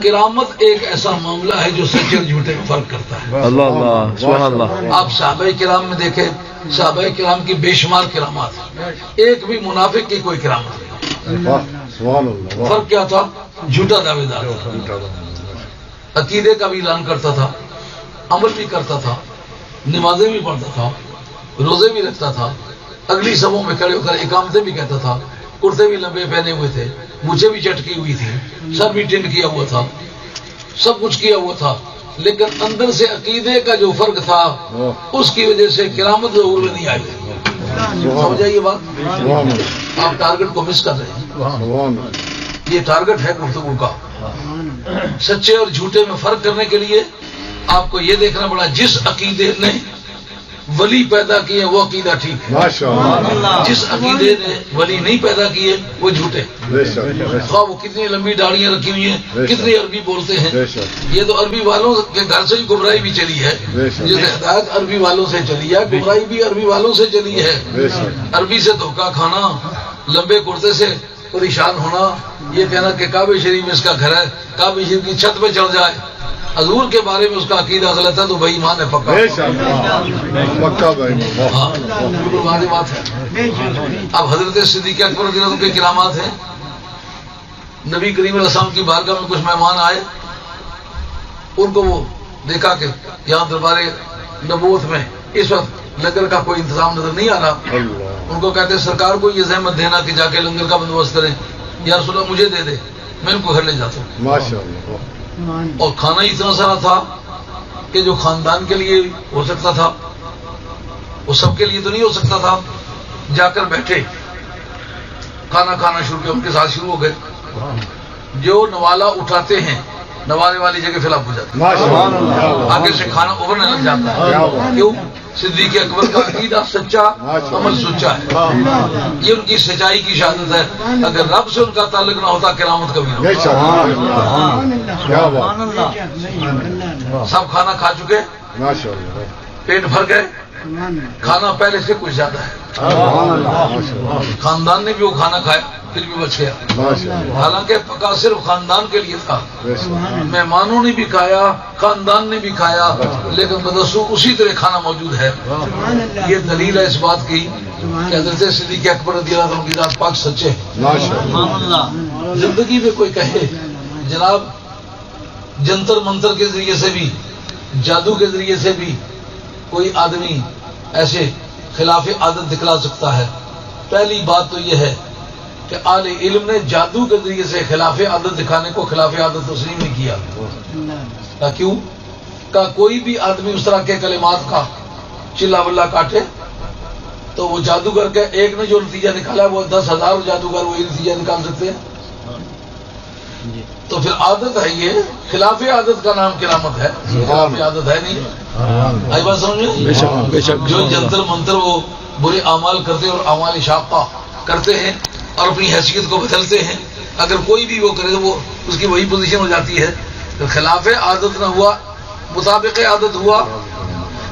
A: کرامت ایک ایسا معاملہ ہے جو سچے اور جھوٹے میں فرق کرتا ہے.
D: اللہ اللہ سبحان اللہ.
A: آپ صحابہ کرام میں دیکھیں، صحابہ کرام کی بے شمار کرامات، ایک بھی منافق کی کوئی کرامت نہیں. فرق کیا تھا؟ جھوٹا دعوے دار تھا، عقیدے کا بھی اعلان کرتا تھا، عمل بھی کرتا تھا، نمازیں بھی پڑھتا تھا، روزے بھی رکھتا تھا، اگلی صفوں میں کھڑے ہو کر اقامتیں بھی کہتا تھا، کرتے بھی لمبے پہنے ہوئے تھے، مجھے بھی چٹکی ہوئی تھی، سر بھی ٹنڈ کیا ہوا تھا، سب کچھ کیا ہوا تھا، لیکن اندر سے عقیدے کا جو فرق تھا اس کی وجہ سے کرامت ظہور میں نہیں آئی. سمجھ آئیے بات؟ آپ ٹارگٹ کو مس کر رہے ہیں. یہ ٹارگٹ ہے گفتگو کا. سچے اور جھوٹے میں فرق کرنے کے لیے آپ کو یہ دیکھنا پڑا جس عقیدے نے ولی پیدا کیے وہ عقیدہ ٹھیک ہے، جس عقیدے نے ولی نہیں پیدا کیے وہ جھوٹے. خواہ وہ کتنی لمبی داڑیاں رکھی ہوئی ہیں، کتنی عربی بولتے ہیں، یہ تو عربی والوں کے گھر سے ہی گمراہی بھی چلی ہے. جیسے ہدایت عربی والوں سے چلی ہے، گمراہی بھی عربی والوں سے چلی ہے. عربی سے دھوکہ کھانا، لمبے کرتے سے پریشان ہونا، یہ کہنا کہ کعبہ شریف میں اس کا گھر ہے، کعبہ شریف کی چھت پہ چڑھ جائے، حضور کے بارے میں اس کا عقیدہ غلط ہے تو بھائی ایمان ہے پکا. ہاں بالکل واضح بات ہے. اب حضرت صدیق اکبر رضی اللہ عنہ کے کرامات ہیں. نبی کریم علیہ السلام کی بارگاہ میں کچھ مہمان آئے، ان کو وہ دیکھا کہ یہاں دربار نبوت میں اس وقت لنگر کا کوئی انتظام نظر نہیں آ رہا. ان کو کہتے سرکار کو یہ زحمت دینا کہ جا کے لنگر کا بندوبست کریں. یا رسول اللہ مجھے دے دے، میں ان کو گھر لے جاتا ہوں. اور کھانا اتنا سارا تھا کہ جو خاندان کے لیے ہو سکتا تھا وہ سب کے لیے تو نہیں ہو سکتا تھا. جا کر بیٹھے، کھانا کھانا شروع کیا، ان کے ساتھ شروع ہو گئے. جو نوالا اٹھاتے ہیں نوالے والی جگہ فل اپ ہو جاتا ہے، آگے سے کھانا ابھرنے لگ جاتا ہے. کیوں؟ صدیق اکبر کا عقیدہ سچا، عمل سچا ہے. یہ ان کی سچائی کی شہادت ہے. اگر رب سے ان کا تعلق نہ ہوتا کرامت کبھی نہ ہوتا. سب کھانا کھا چکے، پیٹ بھر گئے، کھانا پہلے سے کچھ زیادہ ہے. خاندان نے بھی وہ کھانا کھایا پھر بھی بچ گیا. حالانکہ پکا صرف خاندان کے لیے تھا. مہمانوں نے بھی کھایا، خاندان نے بھی کھایا، لیکن بدسو اسی طرح کھانا موجود ہے. یہ دلیل ہے اس بات کی کہ حضرت صدیق اکبر رضی اللہ عنہ کی ذات پاک سچے ہیں. زندگی میں کوئی کہے جناب جنتر منتر کے ذریعے سے بھی، جادو کے ذریعے سے بھی کوئی آدمی ایسے خلاف عادت دکھلا سکتا ہے. پہلی بات تو یہ ہے کہ اہل علم نے جادو کے ذریعے سے خلاف عادت دکھانے کو خلاف عادت تسلیم نہیں کیا. کیوں؟ کہ کوئی بھی آدمی اس طرح کے کلمات کا چلا بلا کاٹے تو وہ جادوگر کے ایک نے جو نتیجہ نکالا ہے وہ 10,000 جادوگر وہی نتیجہ نکال سکتے ہیں. تو پھر عادت ہے، یہ خلاف عادت کا نام کرامت ہے. خلاف عادت ہے نہیں. آئی بات سمجھے؟ جو جنتر منتر وہ برے اعمال کرتے ہیں اور اعمال شاقہ کرتے ہیں اور اپنی حیثیت کو بدلتے ہیں، اگر کوئی بھی وہ کرے تو وہ اس کی وہی پوزیشن ہو جاتی ہے. تو خلاف عادت نہ ہوا، مطابق عادت ہوا.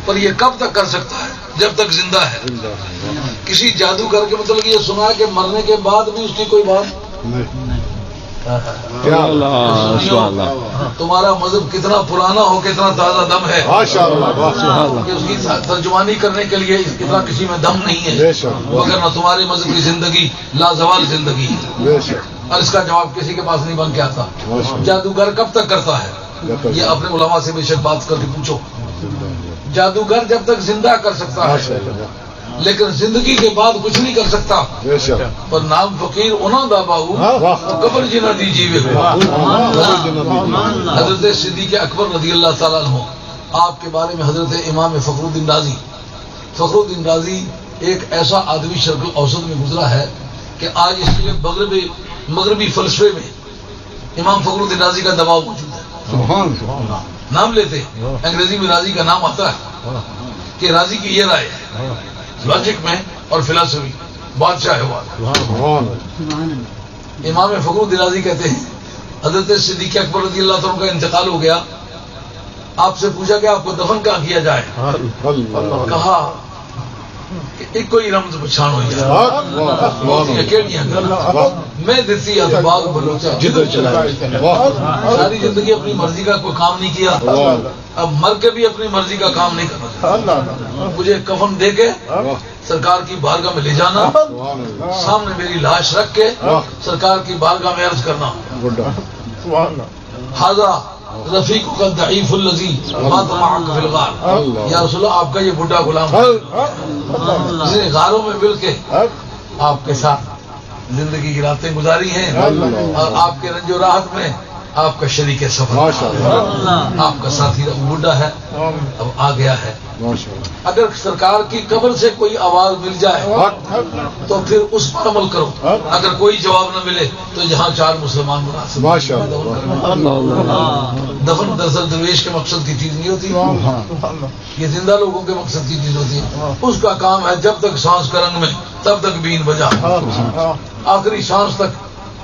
A: پر یہ کب تک کر سکتا ہے؟ جب تک زندہ ہے. کسی جادوگر کے مطلب یہ سنا ہے کہ مرنے کے بعد بھی اس کی کوئی بات نہیں. تمہارا مذہب کتنا پرانا ہو، کتنا تازہ دم ہے کہ اس کی ترجمانی کرنے کے لیے اتنا کسی میں دم نہیں ہے. وگرنہ تمہارے مذہب کی زندگی لازوال زندگی ہے، اور اس کا جواب کسی کے پاس نہیں بن کے آتا. جادوگر کب تک کرتا ہے؟ یہ اپنے علماء سے بے شک بات کر کے پوچھو. جادوگر جب تک زندہ کر سکتا ہے، لیکن زندگی کے بعد کچھ نہیں کر سکتا. پر نام فقیر انہوں دا باہو قبر جنہ دی جیوے. حضرت صدیق اکبر رضی اللہ تعالیٰ عنہ، آپ کے بارے میں حضرت امام فخر الدین رازی ایک ایسا آدمی شرق الاوسط میں گزرا ہے کہ آج اس لیے مغربی فلسفے میں امام فخر الدین رازی کا دباؤ موجود ہے. نام لیتے انگریزی میں رازی کا نام آتا ہے کہ رازی کی یہ رائے ہے لاجک میں اور فلسفی بادشاہ ہے. امام فخر الدین رازی کہتے ہیں حضرت صدیق اکبر رضی اللہ عنہ کا انتقال ہو گیا. آپ سے پوچھا کہ آپ کو دفن کہاں کیا جائے؟ کہا کہ ایک کوئی رمز پچھان ہوئی میں دیتی باغ بلوچا
E: جدھر چلا
A: ساری زندگی اپنی مرضی کا کوئی کام نہیں کیا، اب مر کے بھی اپنی مرضی کا کام نہیں کرنا، مجھے کفن دے کے سرکار کی بارگاہ میں لے جانا، سامنے میری لاش رکھ کے سرکار کی بارگاہ میں عرض کرنا حاضرہ رفیق کا ضعیف الذی مات معک فی الغار، یا رسول اللہ آپ کا یہ بڈھا غلام جس نے غاروں میں مل کے آپ کے ساتھ زندگی کی راتیں گزاری ہیں اور آپ کے رنج و راحت میں آپ کا شریک سفر، آپ کا ساتھی بڈھا ہے اب آ گیا ہے۔ اگر سرکار کی قبر سے کوئی آواز مل جائے تو پھر اس پر عمل کرو، اگر کوئی جواب نہ ملے تو جہاں چار مسلمان مناسب دفن دراصل درویش کے مقصد کی چیز نہیں ہوتی، یہ زندہ لوگوں کے مقصد کی چیز ہوتی ہے۔ اس کا کام ہے جب تک سانس کا رنگ میں تب تک بین بجا، آخری سانس تک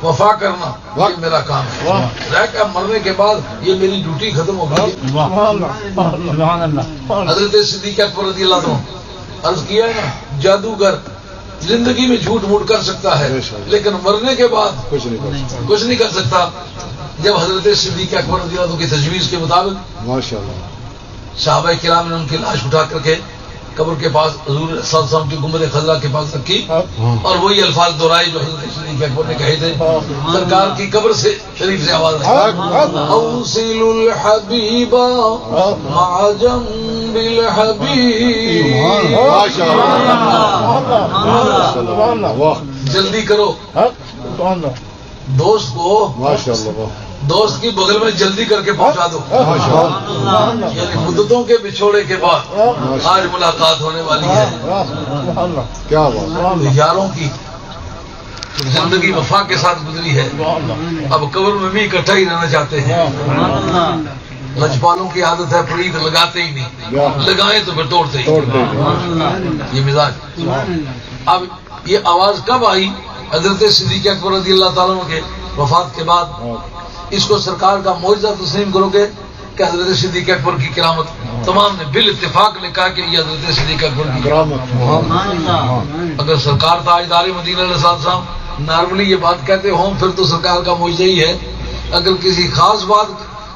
A: وفا کرنا یہ میرا کام ہے۔ رہ کر مرنے کے بعد یہ میری ڈیوٹی ختم ہو گئی۔ حضرت صدیق اکبر رضی اللہ عنہ عرض کیا ہے نا، جادوگر زندگی میں جھوٹ موٹ کر سکتا ہے لیکن مرنے کے بعد کچھ نہیں کر سکتا۔ جب حضرت صدیق اکبر رضی اللہ عنہ کی تجویز کے مطابق صحابہ کرام نے ان کی لاش اٹھا کر کے قبر کے پاس حضور صلی اللہ علیہ وسلم کی گنبد خضرا کے پاس رکھی اور وہی الفاظ دہرائے جو حضرت صدیق اکبر نے کہے تھے، سرکار کی قبر سے شریف سے آواز آئی، اوصل الحبیب مع جنب الحبیب، جلدی کرو دوست کو دوست کی بغل میں جلدی کر کے پہنچا دو، یعنی مدتوں کے بچھوڑے کے بعد آج ملاقات ہونے والی ہے۔
E: کیا بات،
A: یاروں کی زندگی وفا کے ساتھ گزری ہے، اب قبر میں بھی اکٹھا ہی رہنا چاہتے ہیں۔ لجپالوں کی عادت ہے پرید لگاتے ہی نہیں، لگائیں تو پھر توڑتے ہی، یہ مزاج۔ اب یہ آواز کب آئی؟ حضرت صدیق اکبر رضی اللہ تعالیٰ عنہ کے وفات کے بعد۔ اس کو سرکار کا معجزہ تسلیم کرو گے کہ حضرت صدیق اکبر کی کرامت تمام نے بال اتفاق لکھا کہ یہ حضرت صدیق اکبر کی کرامت۔ اگر سرکار تاجدار مدینہ علیہ السلام نارملی یہ بات کہتے ہوں پھر تو سرکار کا معجزہ ہی ہے، اگر کسی خاص بات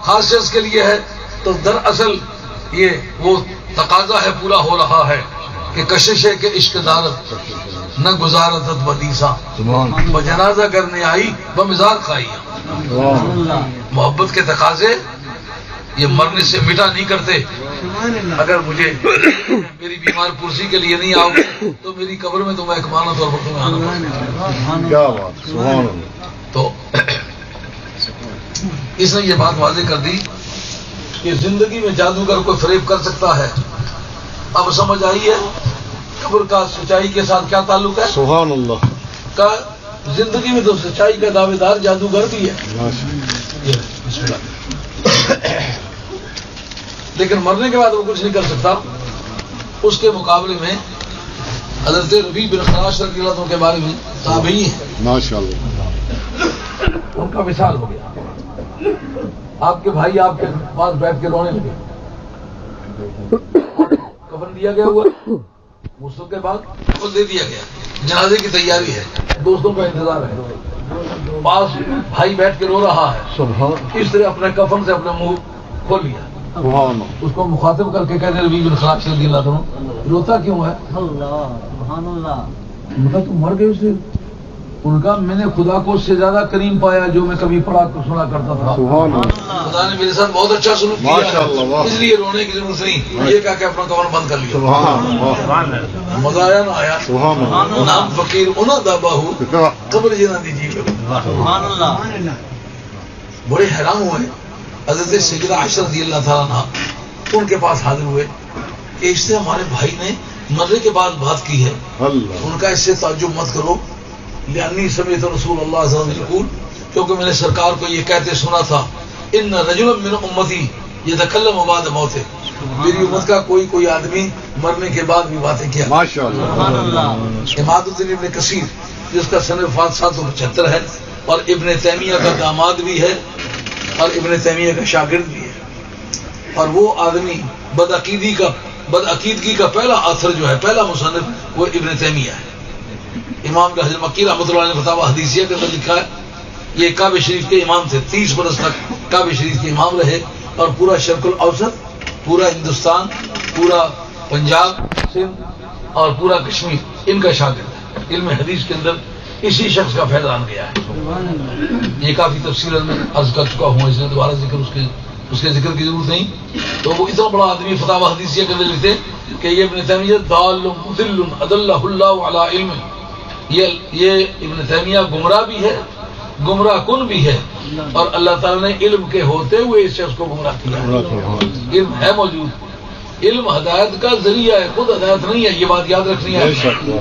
A: خاص شخص کے لیے ہے تو دراصل یہ وہ تقاضا ہے پورا ہو رہا ہے کہ کشش ہے کہ عشق دارت نہ گزارت بدیسا، وہ جنازہ کرنے آئی بمزار کھائی۔ محبت کے تقاضے یہ مرنے سے مٹا نہیں کرتے۔ اگر مجھے میری بیمار پرسی کے لیے نہیں آؤ گے تو میری قبر میں تمہیں اکمانہ طور پر تمہیں آنا پڑے۔ تو اس نے یہ بات واضح کر دی کہ زندگی میں جادوگر کوئی فریب کر سکتا ہے۔ اب سمجھ آئی ہے قبر کا سچائی کے ساتھ کیا تعلق ہے؟
E: سبحان اللہ
A: کا زندگی میں تو سچائی کا دعوے دار جادوگر بھی ہے، لیکن مرنے کے بعد وہ کچھ نہیں کر سکتا۔ اس کے مقابلے میں حضرت ربیع بن خراش رضی اللہ عنہ کے بارے میں تابعی ہیں،
E: ماشاءاللہ،
A: ان کا وصال ہو گیا، آپ کے بھائی آپ کے پاس بیٹھ کے رونے لگے، کفن دیا گیا ہوا، غسل کے بعد کفن دے دیا گیا، جنازے کی تیاری ہے، دوستوں کا انتظار ہے، پاس بھائی بیٹھ کے رو رہا ہے، اس طرح اپنے کفن سے اپنا منہ کھول لیا، اس کو مخاطب کر کے کہتے ہیں ربیع بن خراش رضی اللہ عنہ روتا کیوں ہے؟ مطلب تم مر گئے اس لیے؟ ان کا میں نے خدا کو اس سے زیادہ کریم پایا جو میں کبھی پڑھا سنا کرتا تھا، خدا نے میرے ساتھ بہت اچھا سلوک کیا، اس لیے رونے کی ضرورت نہیں، یہ کہہ کے اپنا کفن بند کر لیا۔ مزہ آیا نہ آیا؟ نام فقیر انہاں دا باہو قبر جنا دی جی، بڑے حیران ہوئے۔ حضرت سیدنا عائشہ رضی اللہ تعالیٰ عنہ ان کے پاس حاضر ہوئے کہ اس سے ہمارے بھائی نے مرنے کے بعد بات کی ہے، ان کا اس سے تعجب مت کرو، لأنی سمعت رسول اللہ صلی اللہ علیہ وسلم، کیونکہ میں نے سرکار کو یہ کہتے سنا تھا، ان رجلا من امتی یتکلم بعد موتہ، میری امت کا کوئی آدمی مرنے کے بعد بھی باتیں کیا۔ اماد الدین ابن کثیر جس کا سن وفات 775 ہے اور ابن تیمیہ کا داماد بھی ہے اور ابن تیمیہ کا شاگرد بھی ہے، اور وہ آدمی بدعقیدی کا بدعقیدگی کا پہلا اثر جو ہے، پہلا مصنف وہ ابن تیمیہ ہے۔ امام حجر مکی رحمۃ اللہ علیہ نے فتاوی حدیثیہ کے اندر لکھا ہے، یہ کعبہ شریف کے امام تھے، 30 برس تک کعبہ شریف کے امام رہے، اور پورا شرق الاوسط، پورا ہندوستان، پورا پنجاب، سندھ اور پورا کشمیر ان کا شاگرد ہے۔ علم حدیث کے اندر اسی شخص کا فیضان گیا ہے۔ یہ کافی تفصیل میں عرض کر چکا ہوں، اس لیے دوبارہ ذکر اس کے ذکر کی ضرورت نہیں۔ تو وہ اتنا بڑا آدمی فتاوی حدیثیہ کے اندر لکھتے کہ یہ ابن تیمیہ ضال مضل اضلہ اللہ علی علم، یہ ابن تیمیہ گمراہ بھی ہے، گمراہ کن بھی ہے، اور اللہ تعالیٰ نے علم کے ہوتے ہوئے اس شخص کو گمراہ کیا ہے۔ علم ہے موجود، علم ہدایت کا ذریعہ ہے، خود ہدایت نہیں ہے، یہ بات یاد رکھنی ہے۔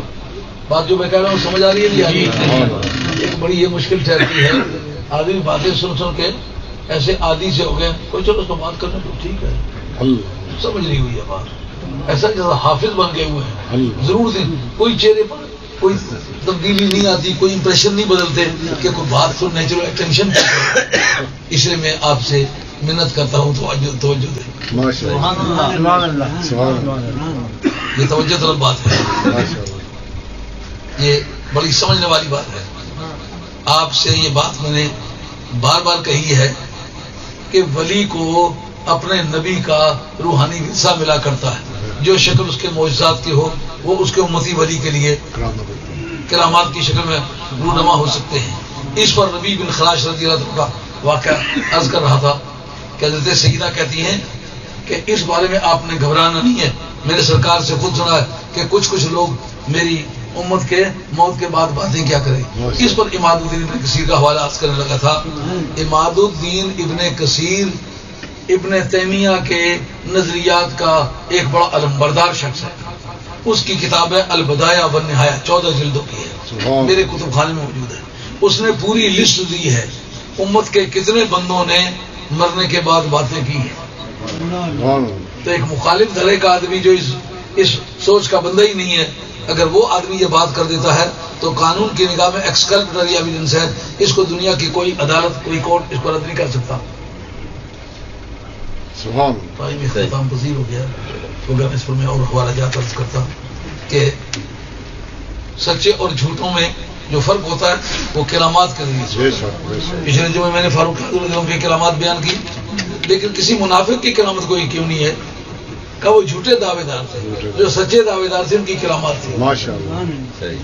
A: بات جو میں کہہ رہا ہوں سمجھ آ رہی ہے؟ ایک بڑی یہ مشکل ٹھہرتی ہے، آدمی باتیں سن سن کے ایسے عادی سے ہو گئے، کوئی چلو اس کو بات کرنے تو ٹھیک ہے، سمجھ نہیں ہوئی ہے بات، ایسا جیسا حافظ بن گئے ہوئے ہیں، ضرور سے کوئی چہرے پر کوئی تبدیلی نہیں آتی، کوئی امپریشن نہیں بدلتے کہ کوئی بات سننے چلو ٹینشن، اس لیے میں آپ سے منت کرتا ہوں توجہ دیں، یہ توجہ طلب بات ہے، یہ بڑی سمجھنے والی بات ہے۔ آپ سے یہ بات میں نے بار بار کہی ہے کہ ولی کو اپنے نبی کا روحانی ورثہ ملا کرتا ہے، جو شکل اس کے معجزات کی ہو وہ اس کے امتی ولی کے لیے کرامات کی شکل میں رونما ہو سکتے ہیں۔ اس پر ربیع بن خراش رضی اللہ عنہ کا واقعہ عرض کر رہا تھا کہ حضرت سیدہ کہتی ہیں کہ اس بارے میں آپ نے گھبرانا نہیں ہے، میں نے سرکار سے خود سنا ہے کہ کچھ لوگ میری امت کے موت کے بعد باتیں کیا کریں۔ اس پر اماد الدین ابن کثیر کا حوالہ عرض کرنے لگا تھا۔ اماد الدین ابن کثیر ابن تیمیہ کے نظریات کا ایک بڑا علمبردار شخص ہے، اس کی کتاب ہے البدایہ والنہایہ، 14 جلدوں کی ہے، میرے کتب خانے میں موجود ہے۔ اس نے پوری لسٹ دی ہے امت کے کتنے بندوں نے مرنے کے بعد باتیں کی ہیں۔ تو ایک مخالف دھرے کا آدمی جو اس سوچ کا بندہ ہی نہیں ہے، اگر وہ آدمی یہ بات کر دیتا ہے تو قانون کی نگاہ میں ایکسکلپٹری ایویڈنس ہے، اس کو دنیا کی کوئی عدالت کوئی کورٹ اس پر رد نہیں کر سکتا۔ ٹائم اختتام پذیر ہو گیا، اگر اس پر میں اور حوالہ جات عرض کرتا کہ سچے اور جھوٹوں میں جو فرق ہوتا ہے وہ کرامات کے ذریعے سے۔ پچھلے جمعے میں نے فاروق کی کرامات بیان کی، لیکن کسی منافق کی کرامت کوئی کیوں نہیں ہے کہ وہ جھوٹے دعوے دار تھے، جو سچے دعوے دار تھے ان کی کرامات تھی۔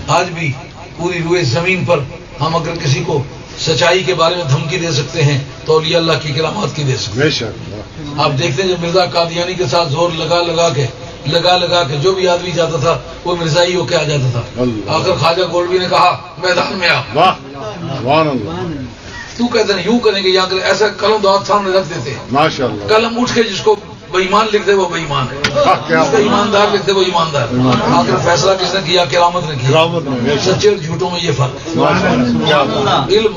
A: آج بھی پوری روئے زمین پر ہم اگر کسی کو سچائی کے بارے میں دھمکی دے سکتے ہیں تو اولیاء اللہ کی کرامات کی دے سکتے ہیں۔ آپ دیکھتے ہیں جب مرزا قادیانی کے ساتھ زور لگا لگا کے جو بھی آدمی جاتا تھا وہ مرزائی ہو کے آ جاتا تھا۔ آخر خواجہ گولوی نے کہا میدان میں آ، تو کہتے ہیں یوں کریں گے یا کریں، ایسا قلم دو ہاتھ سامنے رکھ دیتے ہیں، قلم اٹھ کے جس کو بے ایمان لکھ دے وہ بے ایمان ہے، جس کو ایماندار لکھ دے وہ ایماندار ہے۔ آخر فیصلہ کس نے کیا؟ کرامت نے کیا۔ سچے اور جھوٹوں میں یہ فرق ہے۔ علم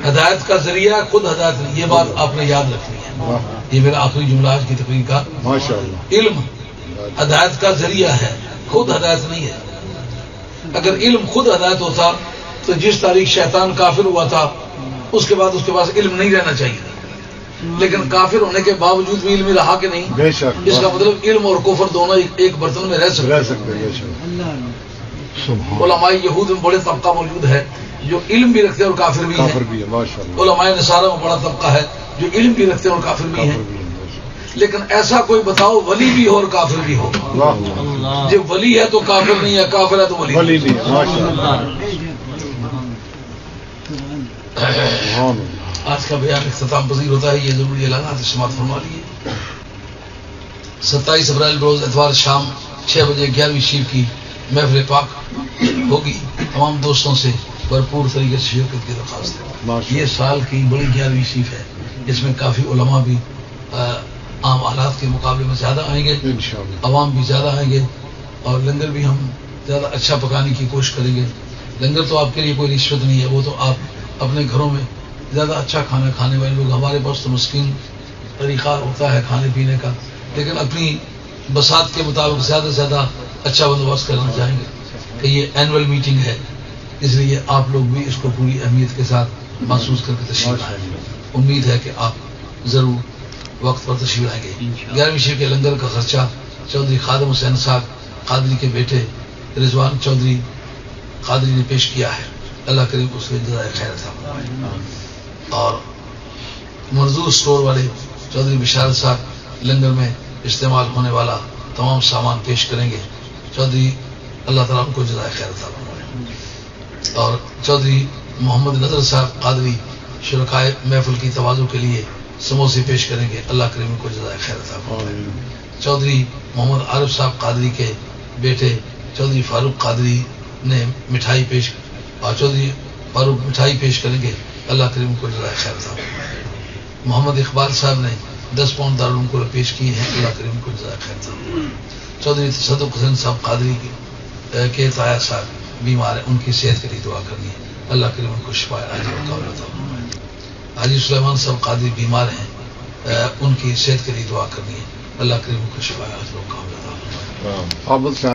A: ہدایت کا ذریعہ، خود ہدایت نہیں، یہ بات آپ نے یاد رکھنی ہے۔ یہ میرا آخری جملہ آج کی تقریر کا، علم ہدایت کا ذریعہ ہے، خود ہدایت نہیں ہے۔ اگر علم خود ہدایت ہوتا تو جس تاریخ شیطان کافر ہوا تھا اس کے بعد اس کے پاس علم نہیں رہنا چاہیے، لیکن کافر ہونے کے باوجود بھی علم رہا کہ نہیں؟ اس کا مطلب علم اور کفر دونوں ایک برتن میں رہ سکتے ہیں۔ علماء یہود میں بڑے طبقہ موجود ہے جو علم بھی رکھتے ہیں اور کافر بھی ہیں۔ علماء نصارہ میں بڑا طبقہ ہے جو علم بھی رکھتے ہیں اور کافر بھی ہیں۔ لیکن ایسا کوئی بتاؤ ولی بھی ہو اور کافر بھی ہو۔ جب ولی ہے تو کافر نہیں ہے، کافر ہے تو ولی نہیں۔ آج کا بیان اختتام پذیر ہوتا ہے، یہ ضروری اعلانات سماعت فرما لیے۔ 27 اپریل روز اتوار شام 6 بجے 11ویں شریف کی محفل پاک ہوگی، تمام دوستوں سے بھرپور طریقے سے شرکت کی درخواست ہے۔ یہ سال کی بڑی 11ویں شریف ہے، اس میں کافی علماء بھی عام حالات کے مقابلے میں زیادہ آئیں گے، عوام بھی زیادہ آئیں گے، اور لنگر بھی ہم زیادہ اچھا پکانے کی کوشش کریں گے۔ لنگر تو آپ کے لیے کوئی رشوت نہیں ہے، وہ تو آپ اپنے گھروں میں زیادہ اچھا کھانا کھانے والے لوگ، ہمارے پاس تو مسکین طریقہ ہوتا ہے کھانے پینے کا، لیکن اپنی بساط کے مطابق زیادہ سے زیادہ اچھا بندوبست کرنا چاہیں گے کہ یہ اینول میٹنگ ہے، اس لیے آپ لوگ بھی اس کو پوری اہمیت کے ساتھ محسوس کر کے تشریف لائیں۔ امید ہے کہ آپ ضرور وقت پر تشریف لائیں گے۔ 11ویں شریف کے لنگر کا خرچہ چودھری خادم حسین صاحب قادری کے بیٹے رضوان چودھری قادری نے پیش کیا ہے، اللہ کریم اس کے جزائے خیر صاحب. اور منظور اسٹور والے چودھری بشارت صاحب لنگر میں استعمال ہونے والا تمام سامان پیش کریں گے، چودھری اللہ تعالیٰ ان کو جزائے خیر صاحب. اور چودھری محمد نظر صاحب قادری شرکائے محفل کی تواضع کے لیے سموسے پیش کریں گے، اللہ کریم ان کو جزائے خیر صاحب. چودھری محمد عارف صاحب قادری کے بیٹے چودھری فاروق قادری نے مٹھائی پیش اور چودھری فاروق مٹھائی پیش کریں گے، اللہ کریم کو جزائے خیر صاحب. محمد اقبال صاحب نے 10 پاؤنڈ دارالعلوم کو پیش کیے ہیں، اللہ کریم کو جزائے خیر صاحب. چودھری صدق حسین صاحب قادری کے تایا صاحب بیمار ہیں، ان کی صحت کے لیے دعا کرنی ہے، اللہ کریم ان کو شفا عاجل و کاملہ عطا فرمائے. حاجی سلیمان صاحب قادری بیمار ہیں، ان کی صحت کے لیے دعا کرنی ہے، اللہ کریم ان کو شفا عاجل و کاملہ عطا فرمائے.